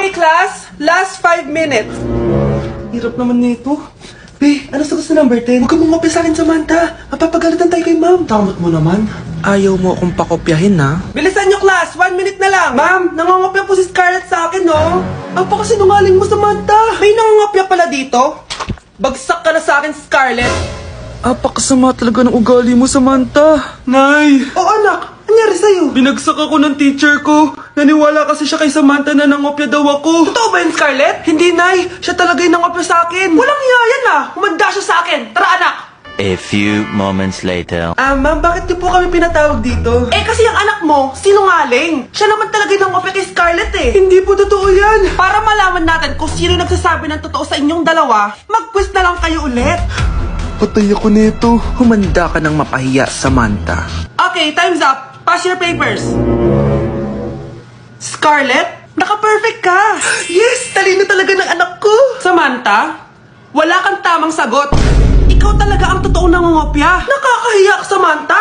Okay, class. Last 5 minutes. Hirap naman nito. Be, ano sagot sa number 10? Huwag ka mong kopya sa akin, Samantha. Mapapagalitan tayo kay ma'am. Tamot mo naman. Ayaw mo akong pakopyahin, ha? Bilisan nyo, class. 1 minute na lang. Ma'am, nangongopya po si Scarlett sa akin, no? Apakasinungaling mo, Samantha. May nangongopya pala dito. Bagsak ka na sa akin, Scarlett. Apakasama talaga ng ugali mo, Samantha. Nay! Oh, anak. Anyari sa'yo? Binagsak ako ng teacher ko. Naniwala kasi siya kay Samantha na nangopya daw ako. Totoo ba yun, Scarlett? Hindi, Nay. Siya talaga yung nangopya sa akin. Walang iya yan, ah. Humanda siya sa akin. Tara, anak. A few moments later. Ma'am, bakit niyo po kami pinatawag dito? Eh, kasi yung anak mo, sinungaling. Siya naman talaga yung nangopya kay Scarlett, eh. Hindi po totoo yan. Para malaman natin kung sino nagsasabi ng totoo sa inyong dalawa, mag-quiz na lang kayo ulit. Patay ako nito. Humanda ka ng mapahiya, Samantha. Okay, time's up. Pass your papers. Scarlett, naka-perfect ka. Yes, talino talaga ng anak ko. Samantha, wala kang tamang sagot. Ikaw talaga ang totoong nangongopya. Nakakahiya ka, Samantha.